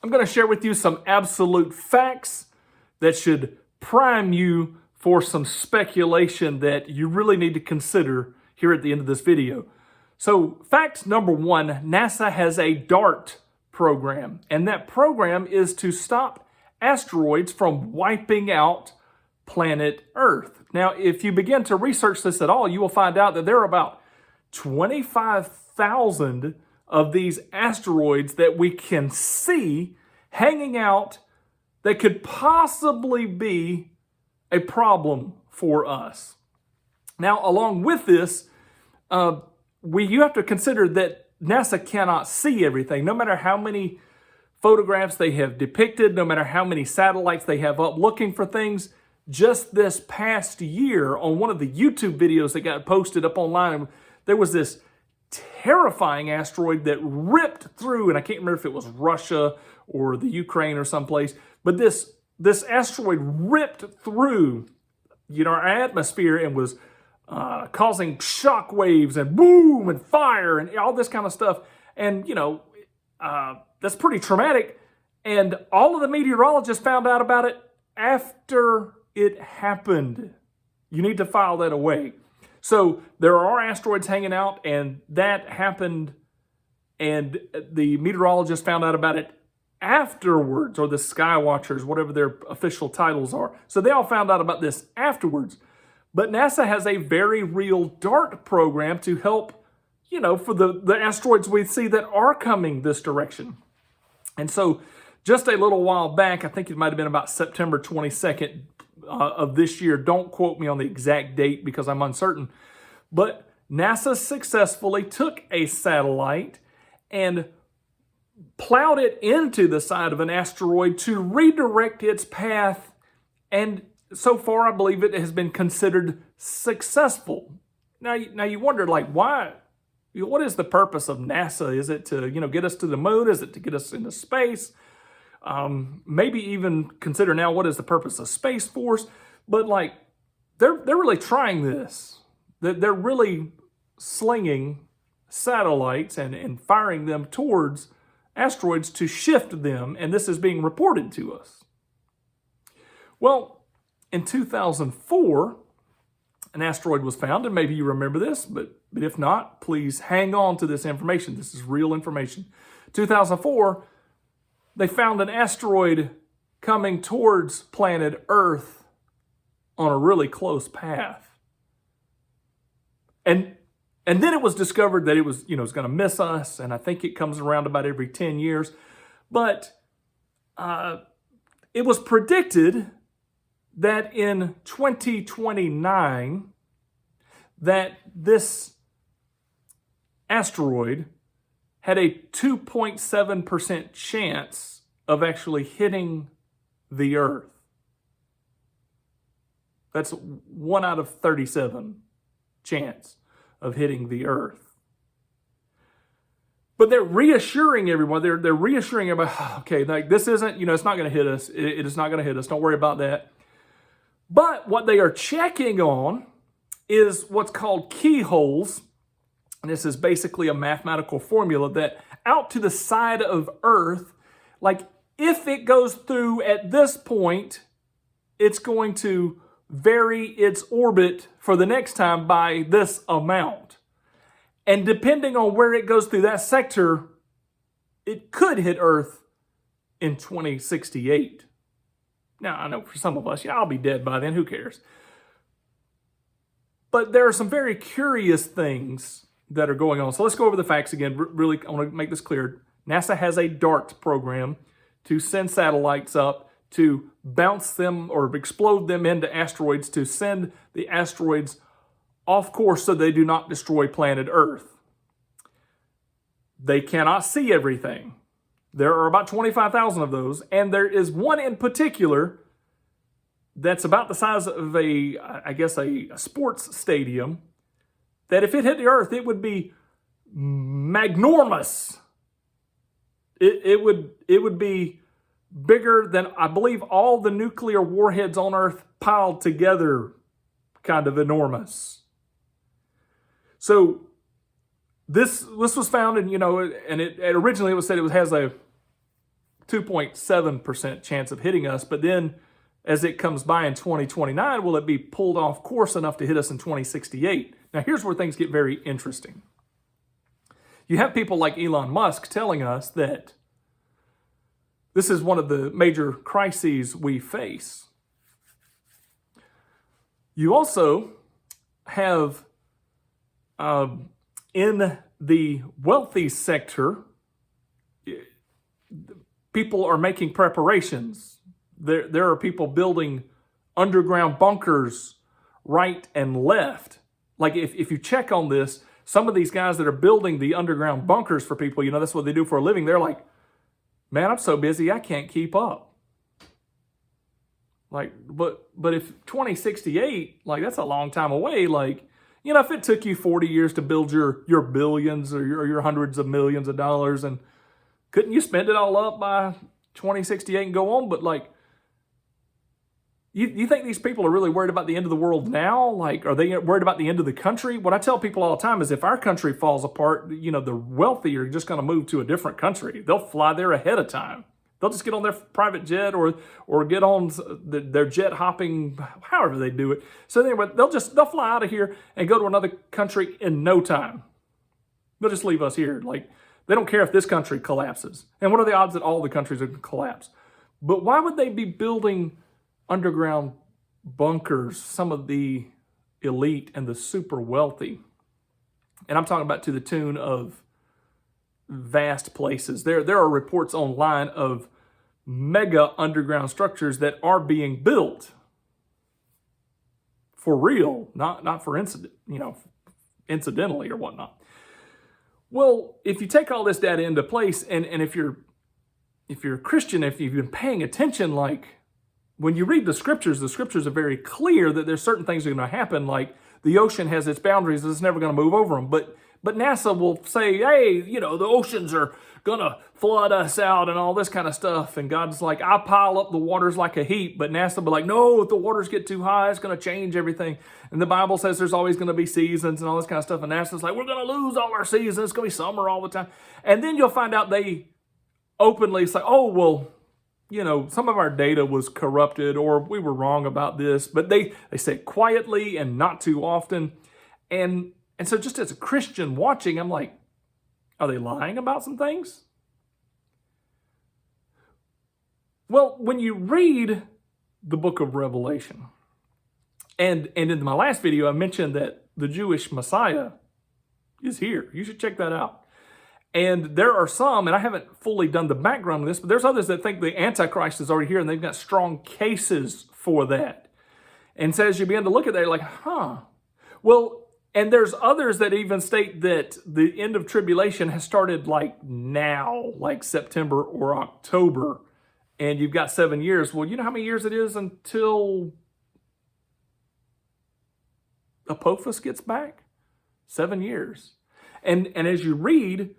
I'm going to share with you some absolute facts that should prime you for some speculation that you really need to consider here at the end of this video. So fact number one, NASA has a DART program, and that program is to stop asteroids from wiping out planet Earth. Now, if you begin to research this at all, you will find out that there are about 25,000 of these asteroids that we can see hanging out that could possibly be a problem for us. Now, along with this, you have to consider that NASA cannot see everything. No matter how many photographs they have depicted, no matter how many satellites they have up looking for things, just this past year on one of the YouTube videos that got posted up online, there was this terrifying asteroid that ripped through, and I can't remember if it was Russia or the Ukraine or someplace, but this asteroid ripped through, our atmosphere and was causing shock waves and boom and fire and all this kind of stuff. And, that's pretty traumatic. And all of the meteorologists found out about it after it happened. You need to file that away. So there are asteroids hanging out, and that happened, and the meteorologists found out about it afterwards, or the Sky Watchers, whatever their official titles are. So they all found out about this afterwards. But NASA has a very real DART program to help, for the asteroids we see that are coming this direction. And so just a little while back, I think it might have been about September 22nd of this year. Don't quote me on the exact date because I'm uncertain. But NASA successfully took a satellite and plowed it into the side of an asteroid to redirect its path. And so far, I believe it has been considered successful. Now you wonder, why? What is the purpose of NASA? Is it to, get us to the moon? Is it to get us into space? Maybe even consider now, what is the purpose of Space Force? But they're really trying this. They're really slinging satellites and firing them towards asteroids to shift them, and this is being reported to us. Well, in 2004, an asteroid was found, and maybe you remember this, but if not, please hang on to this information. This is real information. 2004, they found an asteroid coming towards planet Earth on a really close path. And then it was discovered that it was, it's going to miss us, and I think it comes around about every 10 years. But it was predicted that in 2029, that this asteroid had a 2.7% chance of actually hitting the Earth. That's 1 out of 37 chance of hitting the Earth. But they're reassuring everyone. They're reassuring everybody, okay, this isn't, it's not going to hit us. It is not going to hit us. Don't worry about that. But what they are checking on is what's called keyholes. And this is basically a mathematical formula that out to the side of Earth, if it goes through at this point, it's going to vary its orbit for the next time by this amount. And depending on where it goes through that sector, it could hit Earth in 2068. Now, I know for some of us, I'll be dead by then, who cares? But there are some very curious things that are going on. So let's go over the facts again. Really, I want to make this clear. NASA has a DART program to send satellites up to bounce them or explode them into asteroids to send the asteroids off course so they do not destroy planet Earth. They cannot see everything. There are about 25,000 of those, and there is one in particular that's about the size of a sports stadium, that if it hit the Earth, it would be magnormous. It would be bigger than, I believe, all the nuclear warheads on Earth piled together, kind of enormous. So this was found, and it originally it was said it has a 2.7% chance of hitting us, but then as it comes by in 2029, will it be pulled off course enough to hit us in 2068? Now, here's where things get very interesting. You have people like Elon Musk telling us that this is one of the major crises we face. You also have, in the wealthy sector, people are making preparations. There are people building underground bunkers right and left. Like if you check on this, some of these guys that are building the underground bunkers for people, you know, that's what they do for a living. They're like, man, I'm so busy, I can't keep up. Like, but if 2068, like that's a long time away. Like, you know, if it took you 40 years to build your billions or your hundreds of millions of dollars, and couldn't you spend it all up by 2068 and go on? But like, you think these people are really worried about the end of the world now? Like, are they worried about the end of the country? What I tell people all the time is if our country falls apart, you know, the wealthy are just going to move to a different country. They'll fly there ahead of time. They'll just get on their private jet or get on their jet hopping, however they do it. So anyway, they'll fly out of here and go to another country in no time. They'll just leave us here. Like, they don't care if this country collapses. And what are the odds that all the countries are going to collapse? But why would they be building underground bunkers, some of the elite and the super wealthy? And I'm talking about to the tune of vast places. There are reports online of mega underground structures that are being built for real, not for incidentally or whatnot. Well, if you take all this data into place, and if you're a Christian, if you've been paying attention, like when you read the scriptures are very clear that there's certain things that are going to happen. Like the ocean has its boundaries; it's never going to move over them. But NASA will say, hey, you know, the oceans are going to flood us out and all this kind of stuff. And God's like, I'll pile up the waters like a heap. But NASA will be like, no, if the waters get too high, it's going to change everything. And the Bible says there's always going to be seasons and all this kind of stuff. And NASA's like, we're going to lose all our seasons. It's going to be summer all the time. And then you'll find out they openly say, oh, well, you know, some of our data was corrupted or we were wrong about this. But they say it quietly and not too often. And so just as a Christian watching, I'm like, are they lying about some things? Well, when you read the book of Revelation, and in my last video, I mentioned that the Jewish Messiah is here. You should check that out. And there are some, and I haven't fully done the background of this, but there's others that think the Antichrist is already here, and they've got strong cases for that. And so as you begin to look at that, you're like, huh. Well, and there's others that even state that the end of tribulation has started like now, like September or October, and you've got 7 years. Well, you know how many years it is until Apophis gets back? 7 years. And as you read,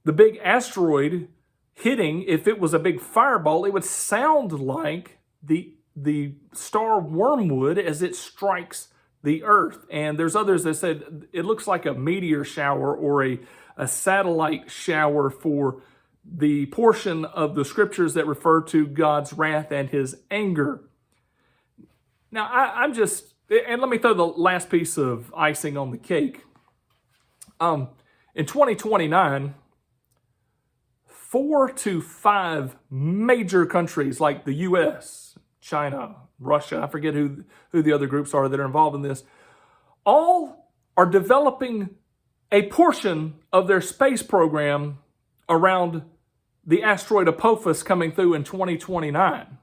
the big asteroid hitting, if it was a big fireball, it would sound like the star Wormwood as it strikes the earth. And there's others that said it looks like a meteor shower or a satellite shower for the portion of the scriptures that refer to God's wrath and his anger. Now, I'm just, and let me throw the last piece of icing on the cake. In 2029, 4 to 5 major countries like the U.S., China, Russia, I forget who the other groups are that are involved in this, all are developing a portion of their space program around the asteroid Apophis coming through in 2029.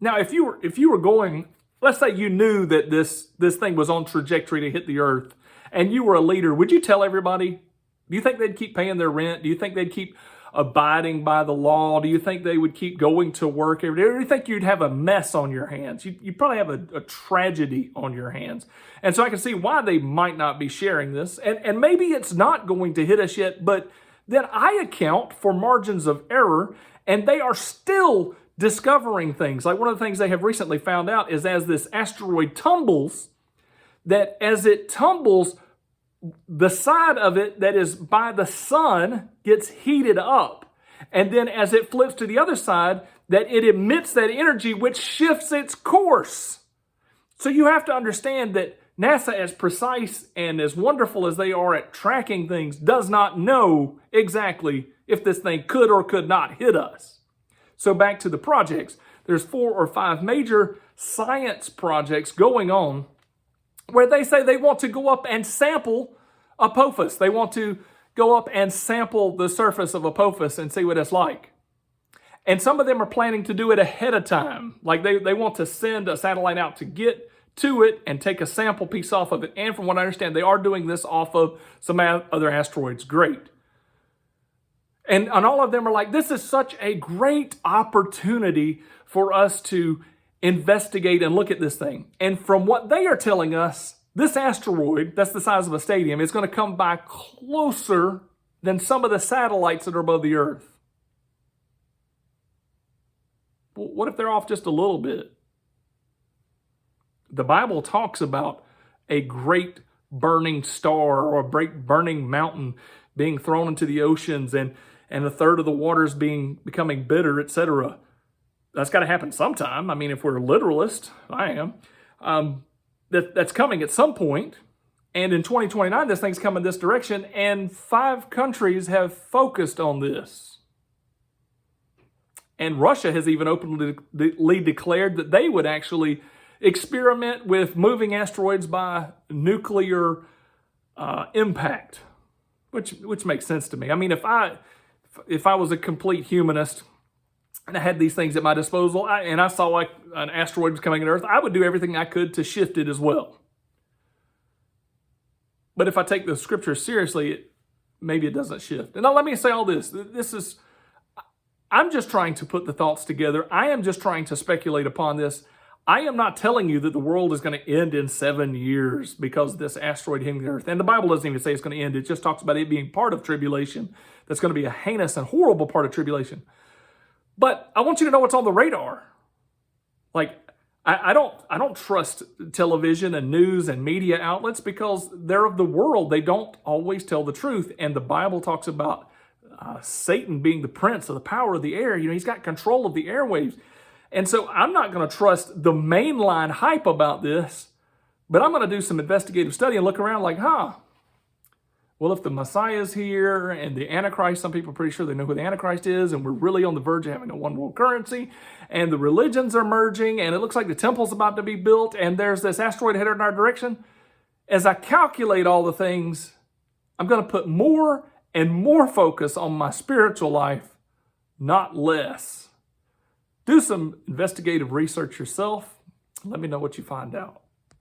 Now, if you were going, let's say you knew that this thing was on trajectory to hit the earth, and you were a leader, would you tell everybody? Do you think they'd keep paying their rent? Do you think they'd keep abiding by the law? Do you think they would keep going to work every day? Or do you think you'd have a mess on your hands? You'd probably have a tragedy on your hands. And so I can see why they might not be sharing this. And maybe it's not going to hit us yet, but then I account for margins of error, and they are still discovering things. Like one of the things they have recently found out is as this asteroid tumbles, that as it tumbles, the side of it that is by the sun gets heated up. And then as it flips to the other side, that it emits that energy which shifts its course. So you have to understand that NASA, as precise and as wonderful as they are at tracking things, does not know exactly if this thing could or could not hit us. So back to the projects. There's 4 or 5 major science projects going on where they say they want to go up and sample Apophis. They want to go up and sample the surface of Apophis and see what it's like. And some of them are planning to do it ahead of time. Like they want to send a satellite out to get to it and take a sample piece off of it. And from what I understand, they are doing this off of some other asteroids. Great. And all of them are like, this is such a great opportunity for us to investigate and look at this thing. And from what they are telling us, this asteroid, that's the size of a stadium, is going to come by closer than some of the satellites that are above the Earth. What if they're off just a little bit? The Bible talks about a great burning star or a great burning mountain being thrown into the oceans and a third of the waters becoming bitter, etc. That's got to happen sometime. I mean, if we're literalist, I am, that's coming at some point. And in 2029, this thing's coming this direction, and 5 countries have focused on this. And Russia has even openly declared that they would actually experiment with moving asteroids by nuclear impact, which makes sense to me. I mean, if I was a complete humanist and I had these things at my disposal and I saw like an asteroid was coming at Earth, I would do everything I could to shift it as well. But if I take the scriptures seriously, maybe it doesn't shift. And now let me say all this. I'm just trying to put the thoughts together. I am just trying to speculate upon this. I am not telling you that the world is going to end in 7 years because of this asteroid hitting the Earth. And the Bible doesn't even say it's going to end. It just talks about it being part of tribulation. That's going to be a heinous and horrible part of tribulation. But I want you to know what's on the radar. Like, I don't trust television and news and media outlets because they're of the world. They don't always tell the truth. And the Bible talks about Satan being the prince of the power of the air. You know, he's got control of the airwaves. And so I'm not going to trust the mainline hype about this, but I'm going to do some investigative study and look around like, well, if the Messiah is here and the Antichrist, some people are pretty sure they know who the Antichrist is, and we're really on the verge of having a one world currency, and the religions are merging, and it looks like the temple's about to be built, and there's this asteroid headed in our direction. As I calculate all the things, I'm going to put more and more focus on my spiritual life, not less. Do some investigative research yourself. Let me know what you find out.